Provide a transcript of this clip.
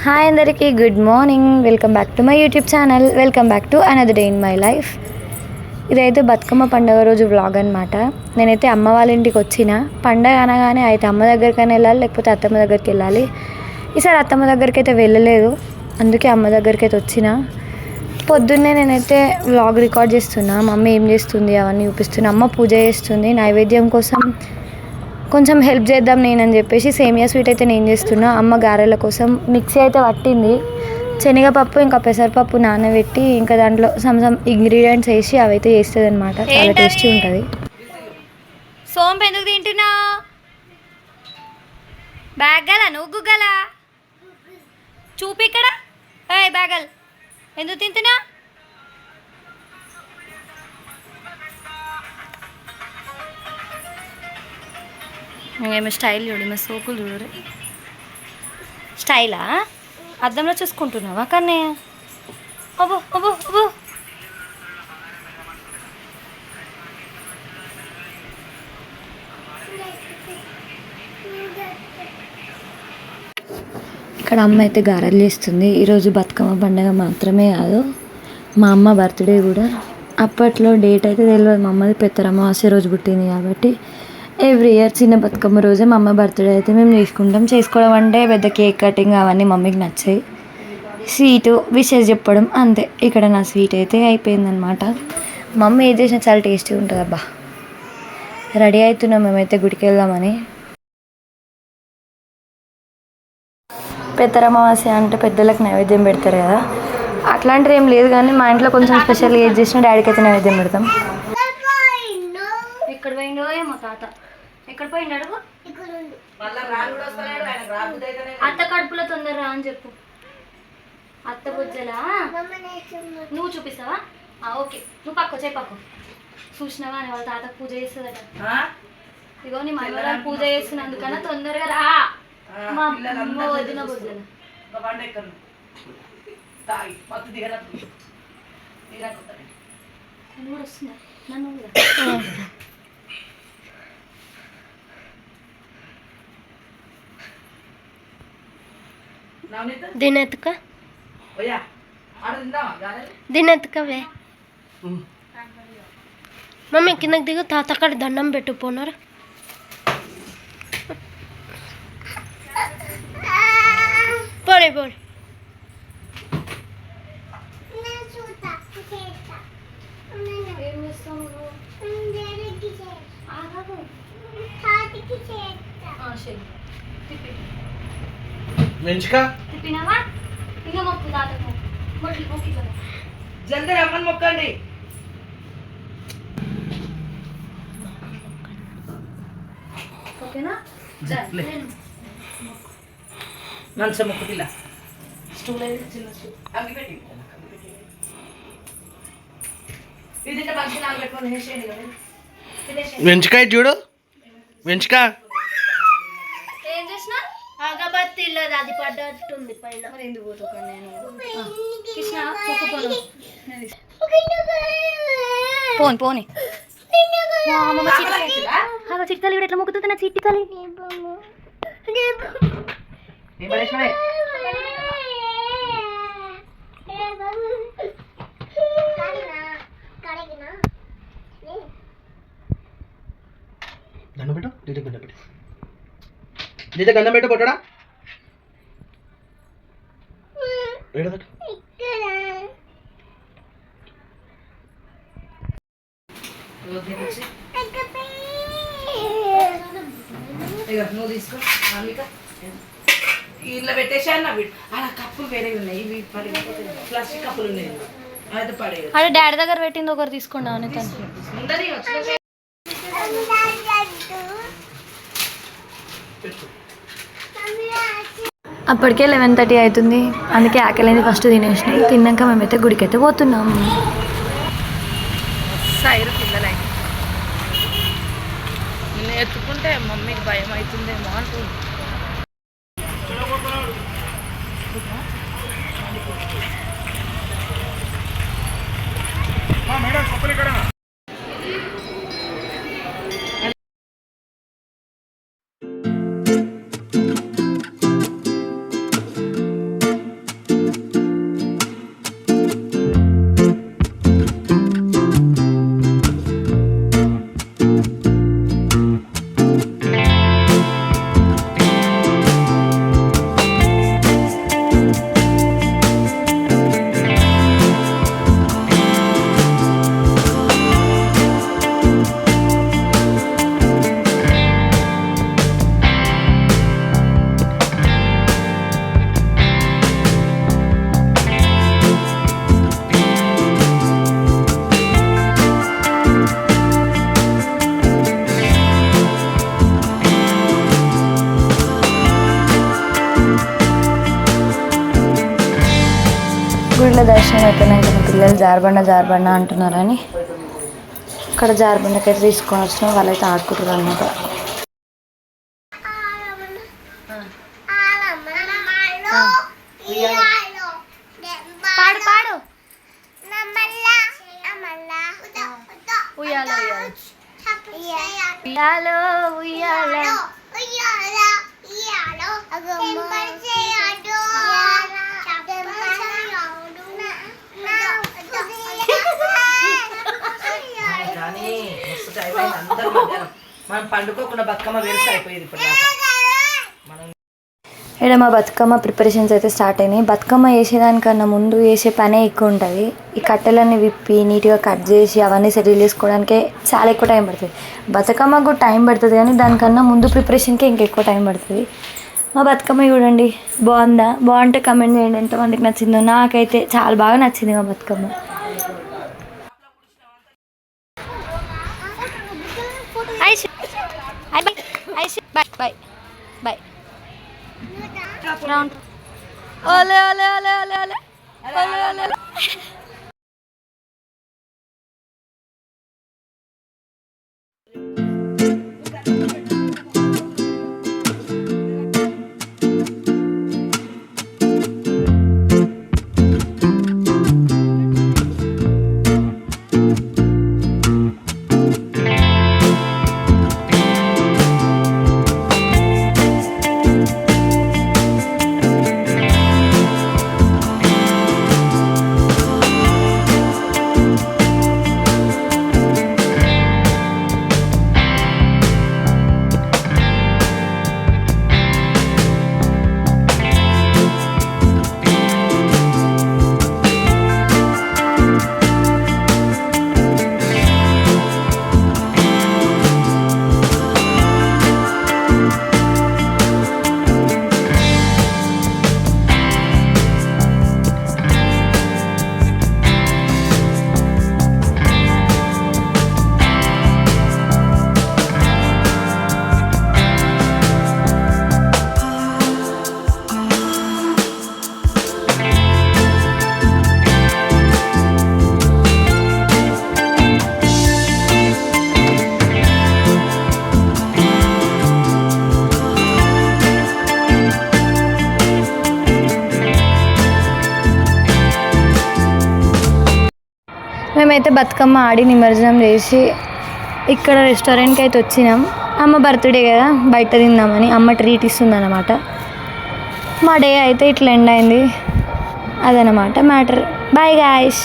Hi అందరికీ good morning. Welcome back to my YouTube channel. Welcome back to another day in my life. ఇదైతే బతుకమ్మ పండుగ రోజు vlog అనమాట. నేనైతే అమ్మ వాళ్ళ ఇంటికి వచ్చిన. పండగ అనగానే అయితే అమ్మ దగ్గరికైనా వెళ్ళాలి, లేకపోతే అత్తమ్మ దగ్గరికి వెళ్ళాలి. ఈసారి అత్తమ్మ దగ్గరికి అయితే వెళ్ళలేదు, అందుకే అమ్మ దగ్గరికి అయితే వచ్చిన. పొద్దున్నే నేనైతే వ్లాగ్ రికార్డ్ చేస్తున్నా. మమ్మీ ఏం చేస్తుంది అవన్నీ చూపిస్తున్నా. అమ్మ పూజ చేస్తుంది. నైవేద్యం కోసం కొంచెం హెల్ప్ చేద్దాం నేనని చెప్పేసి సేమియా స్వీట్ అయితే నేను చేస్తున్నా. అమ్మ గారెల కోసం మిక్సీ అయితే పట్టింది. శనగపప్పు ఇంకా పెసరపప్పు నానబెట్టి ఇంకా దాంట్లో సమ్ ఇంగ్రీడియంట్స్ వేసి అవి అయితే చేస్తుంది అనమాట. చాలా టేస్టీ ఉంటుంది. సోంపు ఎందుకు తింటున్నా? బ్యాగల నువ్వు గుగ్గల చూపి ఇక్కడ. బ్యాగల్ ఎందుకు తింటున్నా? ఏమో స్టైల్ చూడు, మా సోకులు చూడరు. స్టైలా? అద్దంలో చూసుకుంటున్నావా కానీ? అబ్బో అబ్బో అబ్బో. ఇక్కడ అమ్మ అయితే గారెలు చేస్తుంది. ఈరోజు బతుకమ్మ పండుగ మాత్రమే కాదు, మా అమ్మ బర్త్డే కూడా. అప్పట్లో డేట్ అయితే తెలియదు, మా అమ్మది పెద్దరమావాస్య రోజు పుట్టింది కాబట్టి ఎవ్రీ ఇయర్ చిన్న బతుకమ్మ రోజే మా అమ్మ బర్త్డే అయితే మేము చేసుకుంటాం. చేసుకోవడం అంటే పెద్ద కేక్ కటింగ్ అవన్నీ మమ్మీకి నచ్చాయి. స్వీటు విషెస్ చెప్పడం అంతే. ఇక్కడ నా స్వీట్ అయితే అయిపోయిందనమాట. మమ్మీ ఏది చేసినా చాలా టేస్టీగా ఉంటుంది. అబ్బా, రెడీ అవుతున్నాం మేమైతే గుడికి వెళ్దామని. పెద్దరమావాస్య అంటే పెద్దలకు నైవేద్యం పెడతారు కదా, అట్లాంటిది ఏం లేదు. కానీ మా ఇంట్లో కొంచెం స్పెషల్గా ఏది చేసినా డాడీకి అయితే నైవేద్యం పెడతాం. ఎక్కడ పోయిండో ఏమో తాత. ఎక్కడ పోయిండు అడుగు. అత్త కడుపులో తొందరరా అని చెప్పు. అత్త బుజ్జలా నువ్వు చూపిస్తావా? ఓకే, నువ్వు పక్కో చేయి పక్కో. చూసినావా అని వాళ్ళ తాతకు పూజ చేస్తుందట. ఇగో నీ మనవరాలు పూజ చేస్తున్నందుకన్నా తొందరగా రా. మా అమ్మ వదిన బుజ్జల నన్ను కూడా వస్తుందా? నన్ను కూడా దినెత్తుక దినెత్తుకవే. మమ్మీ కిందకి దిగు, తాత అక్కడ దండం పెట్టు పోనారు. పోనీ పోనీ. తిప్పినావా? ఇంకా మొక్కు తాతకు మొక్కి మొక్కి జల్దీ రమ్మని మొక్కండి. ఓకేనా? మంచి మొక్కు పిల్ల. స్టూల్ చిన్న స్టూల్ అవి పెట్టి ఇది మంచి నాలుగు పెట్టుకొని వేసేయండి కదా. వెంచకాయ చూడు, వెంచకాయ ఏం చేసినా? అగబత్తి లేదు, అది పడ్డట్టుంది పైన. మరి ఎందుకు పోతా నేను? కృష్ణ మొక్కుకోను. పోని పోని. చిట్కాలి కూడా ఎట్లా మొక్కుతుంది నా చిట్కాలి. గన్నం పెట్టు, గన్నం పెట్టు, గన్నం పెట్టు కొట్టడా. నువ్వు తీసుకో ఇలా పెట్టేసాను. అలా కప్పులు వేరే ఉన్నాయి, ఇవి ప్లాస్టిక్ కప్పులు ఉన్నాయి, అయితే పడే. అదే డాడీ దగ్గర పెట్టింది ఒకరు తీసుకోండి. అవును అప్పటికే 11:30 అవుతుంది, అందుకే ఆకలింది. ఫస్ట్ తినేసినాయి. తిన్నాక మేమైతే గుడికి అయితే పోతున్నాము. సైరు పిల్లలై నేను ఎత్తుకుంటే మమ్మీకి భయం అవుతుందేమో అంటుంది. గుడిలో దర్శనం అయిపోయినాక మా పిల్లలు జారబండ అంటున్నారని ఇక్కడ జారబండకైతే తీసుకొని వచ్చినాం. వాళ్ళైతే ఆడుకుంటారు అన్నమాట. పాడు పాడు ఉయ్యాలో ఉయ్యాలో ఉయ్యాలో కానీ మస్తు టైం అయింది. అందరూ మధ్యాహ్నం మనం పండుకోకుండా బతుకమ్మ వేస్తే అయిపోయేది ఇప్పుడు మనం. ఇక్కడ మా బతుకమ్మ ప్రిపరేషన్స్ అయితే స్టార్ట్ అయినాయి. బతుకమ్మ వేసేదానికన్నా ముందు వేసే పనే ఎక్కువ ఉంటుంది. ఈ కట్టెలన్నీ విప్పి నీట్గా కట్ చేసి అవన్నీ సెటిల్ చేసుకోవడానికే చాలా ఎక్కువ టైం పడుతుంది. బతుకమ్మకు కూడా టైం పడుతుంది కానీ దానికన్నా ముందు ప్రిపరేషన్కే ఇంకెక్కువ టైం పడుతుంది. మా బతుకమ్మ చూడండి, బాగుందా? బాగుంటే కమెంట్ చేయండి ఎంతమందికి నచ్చిందో. నాకైతే చాలా బాగా నచ్చింది మా బతుకమ్మ. బాయ్ బాయ్ రౌండ్ ఓలే ఓలే ఓలే ఓలే ఓలే ఓలే ఓలే ఓలే. మేమైతే బతుకమ్మ ఆడి నిమజ్జనం చేసి ఇక్కడ రెస్టారెంట్కి అయితే వచ్చినాం. అమ్మ బర్త్డే కదా, బయట తిందామని అమ్మ ట్రీట్ ఇస్తుంది అన్నమాట. మా డే అయితే ఇట్లా ఎండ్ అయింది. అదనమాట మ్యాటర్. Bye guys.